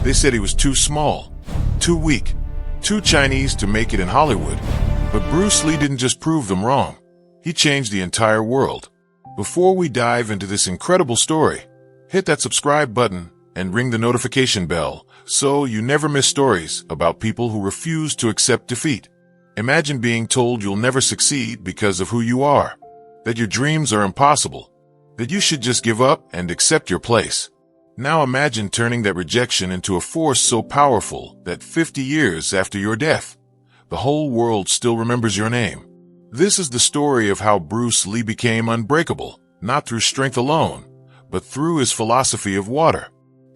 They said he was too small, too weak, too Chinese to make it in Hollywood. But Bruce Lee didn't just prove them wrong. He changed the entire world. Before we dive into this incredible story, hit that subscribe button and ring the notification bell so you never miss stories about people who refuse to accept defeat. Imagine being told you'll never succeed because of who you are, that your dreams are impossible, that you should just give up and accept your place. Now imagine turning that rejection into a force so powerful that 50 years after your death, the whole world still remembers your name. This is the story of how Bruce Lee became unbreakable, not through strength alone, but through his philosophy of water.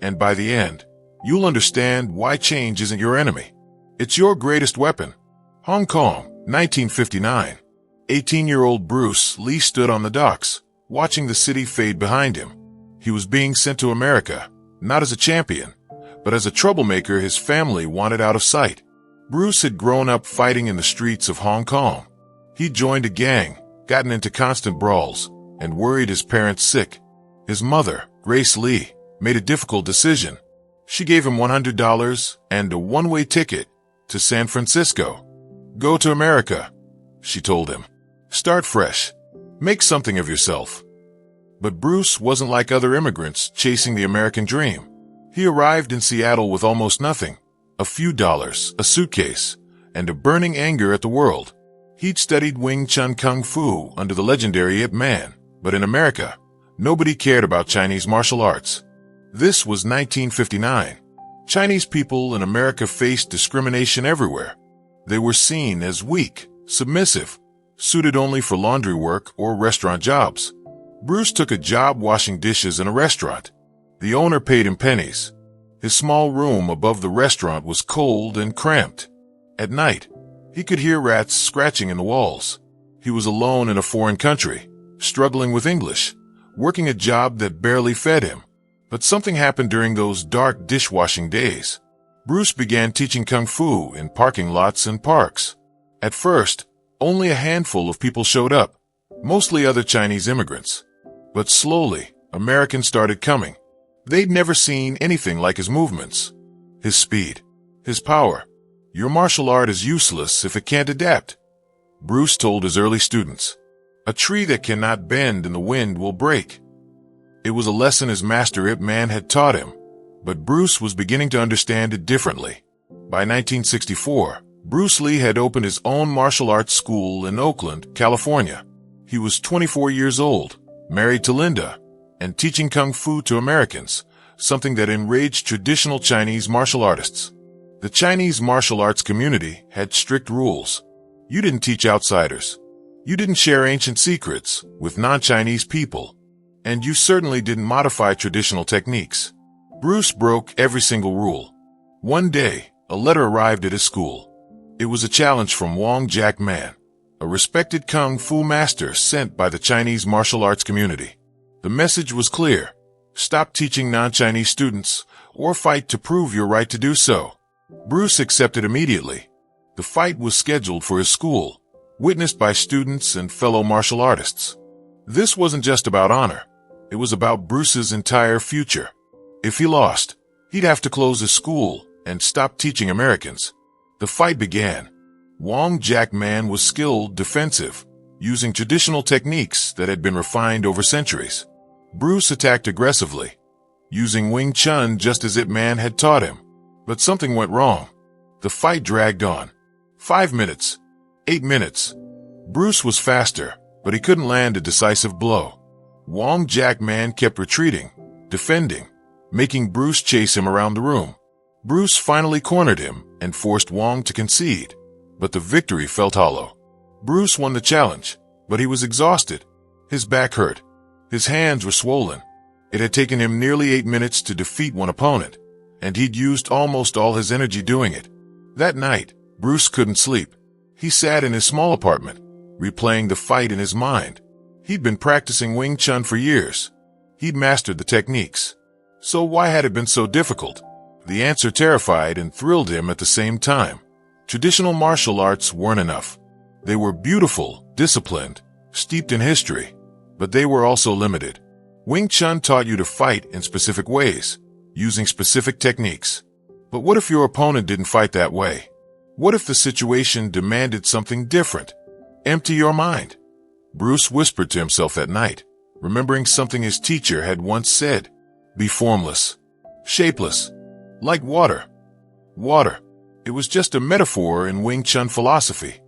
And by the end, you'll understand why change isn't your enemy. It's your greatest weapon. Hong Kong, 1959. 18-year-old Bruce Lee stood on the docks, watching the city fade behind him. He was being sent to America, not as a champion, but as a troublemaker his family wanted out of sight. Bruce had grown up fighting in the streets of Hong Kong. He joined a gang, gotten into constant brawls, and worried his parents sick. His mother, Grace Lee, made a difficult decision. She gave him $100 and a one-way ticket to San Francisco. Go to America, she told him. Start fresh. Make something of yourself. But Bruce wasn't like other immigrants chasing the American dream. He arrived in Seattle with almost nothing, a few dollars, a suitcase, and a burning anger at the world. He'd studied Wing Chun Kung Fu under the legendary Ip Man, but in America, nobody cared about Chinese martial arts. This was 1959. Chinese people in America faced discrimination everywhere. They were seen as weak, submissive, suited only for laundry work or restaurant jobs. Bruce took a job washing dishes in a restaurant. The owner paid him pennies. His small room above the restaurant was cold and cramped. At night, he could hear rats scratching in the walls. He was alone in a foreign country, struggling with English, working a job that barely fed him. But something happened during those dark dishwashing days. Bruce began teaching Kung Fu in parking lots and parks. At first, only a handful of people showed up, mostly other Chinese immigrants. But slowly, Americans started coming. They'd never seen anything like his movements, his speed, his power. Your martial art is useless if it can't adapt, Bruce told his early students. A tree that cannot bend in the wind will break. It was a lesson his master Ip Man had taught him, but Bruce was beginning to understand it differently. By 1964, Bruce Lee had opened his own martial arts school in Oakland, California. He was 24 years old, married to Linda, and teaching Kung Fu to Americans, something that enraged traditional Chinese martial artists. The Chinese martial arts community had strict rules. You didn't teach outsiders. You didn't share ancient secrets with non-Chinese people. And you certainly didn't modify traditional techniques. Bruce broke every single rule. One day, a letter arrived at his school. It was a challenge from Wong Jack Man, a respected Kung Fu master sent by the Chinese martial arts community. The message was clear. Stop teaching non-Chinese students or fight to prove your right to do so. Bruce accepted immediately. The fight was scheduled for his school, witnessed by students and fellow martial artists. This wasn't just about honor. It was about Bruce's entire future. If he lost, he'd have to close his school and stop teaching Americans. The fight began. Wong Jack Man was skilled defensive, using traditional techniques that had been refined over centuries. Bruce attacked aggressively, using Wing Chun just as Ip Man had taught him. But something went wrong. The fight dragged on. 5 minutes. 8 minutes. Bruce was faster, but he couldn't land a decisive blow. Wong Jack Man kept retreating, defending, making Bruce chase him around the room. Bruce finally cornered him and forced Wong to concede, but the victory felt hollow. Bruce won the challenge, but he was exhausted. His back hurt. His hands were swollen. It had taken him nearly 8 minutes to defeat one opponent, and he'd used almost all his energy doing it. That night, Bruce couldn't sleep. He sat in his small apartment, replaying the fight in his mind. He'd been practicing Wing Chun for years. He'd mastered the techniques. So why had it been so difficult? The answer terrified and thrilled him at the same time. Traditional martial arts weren't enough. They were beautiful, disciplined, steeped in history, but they were also limited. Wing Chun taught you to fight in specific ways, using specific techniques. But what if your opponent didn't fight that way? What if the situation demanded something different? Empty your mind. Bruce whispered to himself at night, remembering something his teacher had once said. Be formless, shapeless, like water. Water. It was just a metaphor in Wing Chun philosophy.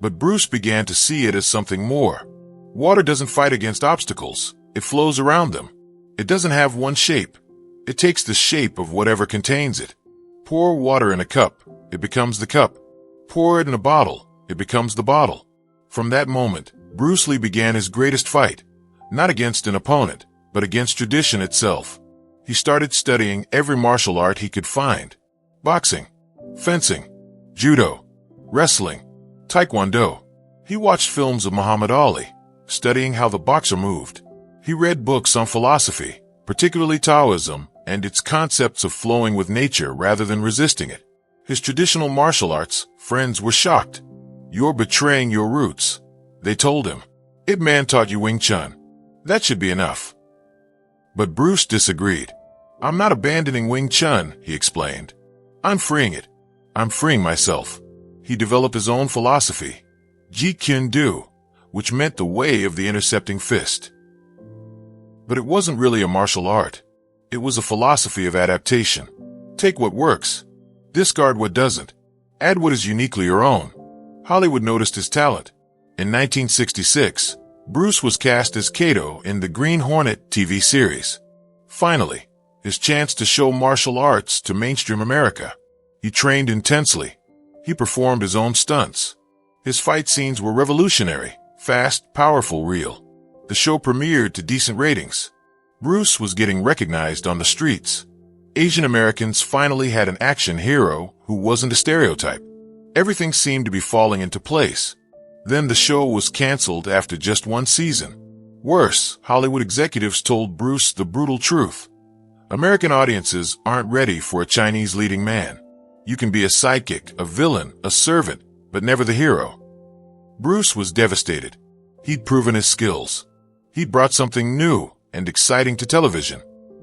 But Bruce began to see it as something more. Water doesn't fight against obstacles. It flows around them. It doesn't have one shape. It takes the shape of whatever contains it. Pour water in a cup. It becomes the cup. Pour it in a bottle. It becomes the bottle. From that moment, Bruce Lee began his greatest fight, not against an opponent, but against tradition itself. He started studying every martial art he could find. Boxing, fencing, judo, wrestling, taekwondo. He watched films of Muhammad Ali, studying how the boxer moved. He read books on philosophy, particularly Taoism, and its concepts of flowing with nature rather than resisting it. His traditional martial arts friends were shocked. You're betraying your roots, they told him. Ip Man taught you Wing Chun. That should be enough. But Bruce disagreed. I'm not abandoning Wing Chun, he explained. I'm freeing it. I'm freeing myself. He developed his own philosophy, Jeet Kune Do, which meant the way of the intercepting fist. But it wasn't really a martial art. It was a philosophy of adaptation. Take what works. Discard what doesn't. Add what is uniquely your own. Hollywood noticed his talent. In 1966, Bruce was cast as Kato in the Green Hornet TV series. Finally, his chance to show martial arts to mainstream America. He trained intensely. He performed his own stunts. His fight scenes were revolutionary, fast, powerful, real. The show premiered to decent ratings. Bruce was getting recognized on the streets. Asian Americans finally had an action hero who wasn't a stereotype. Everything seemed to be falling into place. Then the show was canceled after just one season. Worse, Hollywood executives told Bruce the brutal truth. American audiences aren't ready for a Chinese leading man. You can be a sidekick, a villain, a servant, but never the hero. Bruce was devastated. He'd proven his skills. He'd brought something new and exciting to television.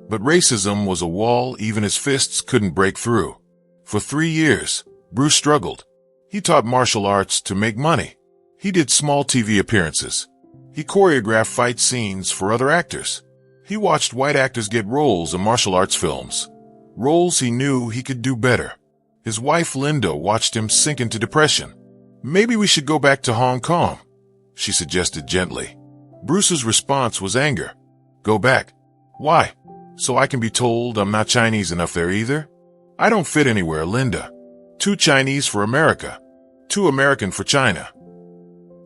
But racism was a wall even his fists couldn't break through. For 3 years, Bruce struggled. He taught martial arts to make money. He did small TV appearances. He choreographed fight scenes for other actors. He watched white actors get roles in martial arts films. Roles he knew he could do better. His wife Linda watched him sink into depression. Maybe we should go back to Hong Kong, she suggested gently. Bruce's response was anger. Go back? Why? So I can be told I'm not Chinese enough there either? I don't fit anywhere, Linda. Too Chinese for America. Too American for China.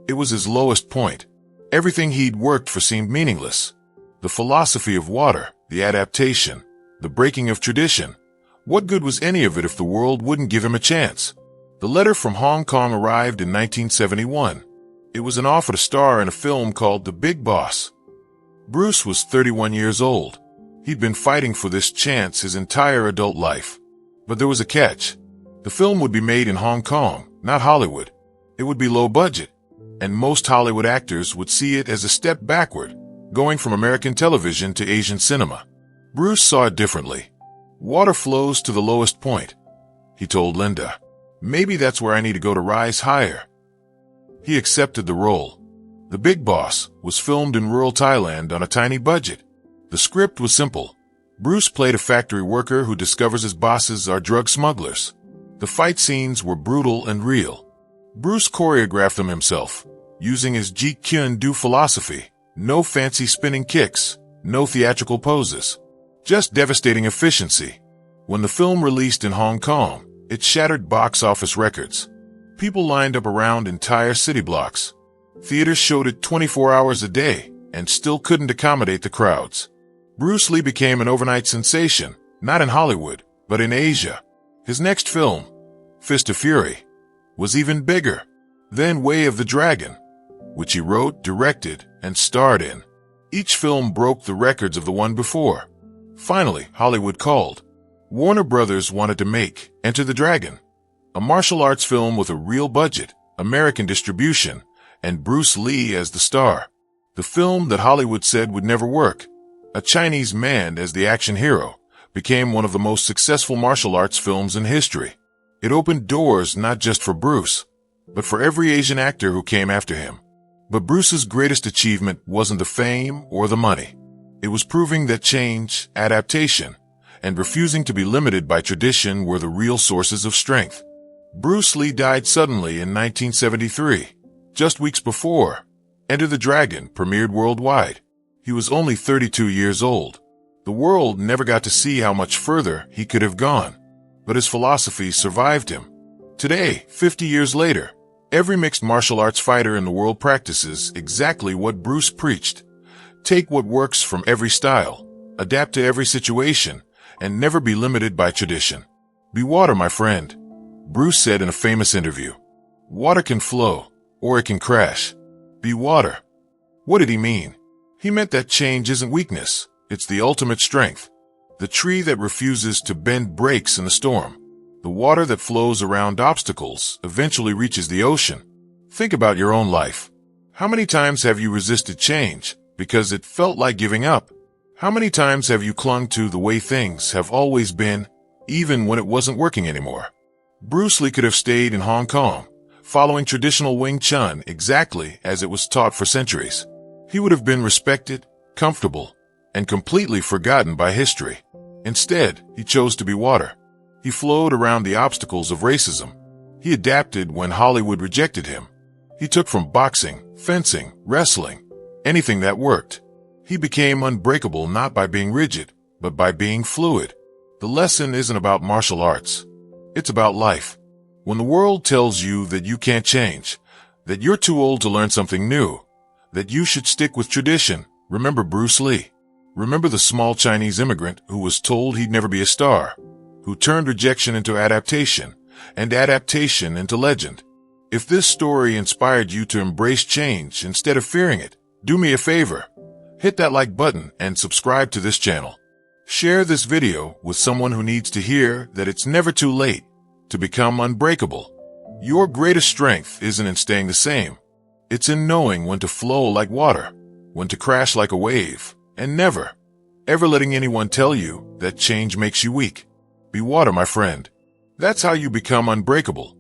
It was his lowest point. Everything he'd worked for seemed meaningless. The philosophy of water, the adaptation, the breaking of tradition. What good was any of it if the world wouldn't give him a chance? The letter from Hong Kong arrived in 1971. It was an offer to star in a film called The Big Boss. Bruce was 31 years old. He'd been fighting for this chance his entire adult life. But there was a catch. The film would be made in Hong Kong, not Hollywood. It would be low budget, and most Hollywood actors would see it as a step backward, going from American television to Asian cinema. Bruce saw it differently. Water flows to the lowest point, he told Linda. Maybe that's where I need to go to rise higher. He accepted the role. The Big Boss was filmed in rural Thailand on a tiny budget. The script was simple. Bruce played a factory worker who discovers his bosses are drug smugglers. The fight scenes were brutal and real. Bruce choreographed them himself, using his Jeet Kune Do philosophy. No fancy spinning kicks, no theatrical poses. Just devastating efficiency. When the film released in Hong Kong, it shattered box office records. People lined up around entire city blocks. Theaters showed it 24 hours a day and still couldn't accommodate the crowds. Bruce Lee became an overnight sensation, not in Hollywood, but in Asia. His next film, Fist of Fury, was even bigger. Then Way of the Dragon, which he wrote, directed, and starred in. Each film broke the records of the one before. Finally, Hollywood called. Warner Brothers wanted to make Enter the Dragon, a martial arts film with a real budget, American distribution, and Bruce Lee as the star. The film that Hollywood said would never work. A Chinese man as the action hero, became one of the most successful martial arts films in history. It opened doors not just for Bruce, but for every Asian actor who came after him. But Bruce's greatest achievement wasn't the fame or the money. It was proving that change, adaptation, and refusing to be limited by tradition were the real sources of strength. Bruce Lee died suddenly in 1973, just weeks before Enter the Dragon premiered worldwide. He was only 32 years old. The world never got to see how much further he could have gone, but his philosophy survived him. Today, 50 years later, every mixed martial arts fighter in the world practices exactly what Bruce preached. Take what works from every style, adapt to every situation, and never be limited by tradition. Be water, my friend, Bruce said in a famous interview. Water can flow, or it can crash. Be water. What did he mean? He meant that change isn't weakness, it's the ultimate strength. The tree that refuses to bend breaks in a storm. The water that flows around obstacles eventually reaches the ocean. Think about your own life. How many times have you resisted change because it felt like giving up? How many times have you clung to the way things have always been, even when it wasn't working anymore? Bruce Lee could have stayed in Hong Kong, following traditional Wing Chun exactly as it was taught for centuries. He would have been respected, comfortable, and completely forgotten by history. Instead, he chose to be water. He flowed around the obstacles of racism. He adapted when Hollywood rejected him. He took from boxing, fencing, wrestling, anything that worked. He became unbreakable not by being rigid, but by being fluid. The lesson isn't about martial arts. It's about life. When the world tells you that you can't change, that you're too old to learn something new, that you should stick with tradition, remember Bruce Lee. Remember the small Chinese immigrant who was told he'd never be a star, who turned rejection into adaptation, and adaptation into legend. If this story inspired you to embrace change instead of fearing it, do me a favor. Hit that like button and subscribe to this channel. Share this video with someone who needs to hear that it's never too late to become unbreakable. Your greatest strength isn't in staying the same. It's in knowing when to flow like water, when to crash like a wave, and never, ever letting anyone tell you that change makes you weak. Be water, my friend. That's how you become unbreakable.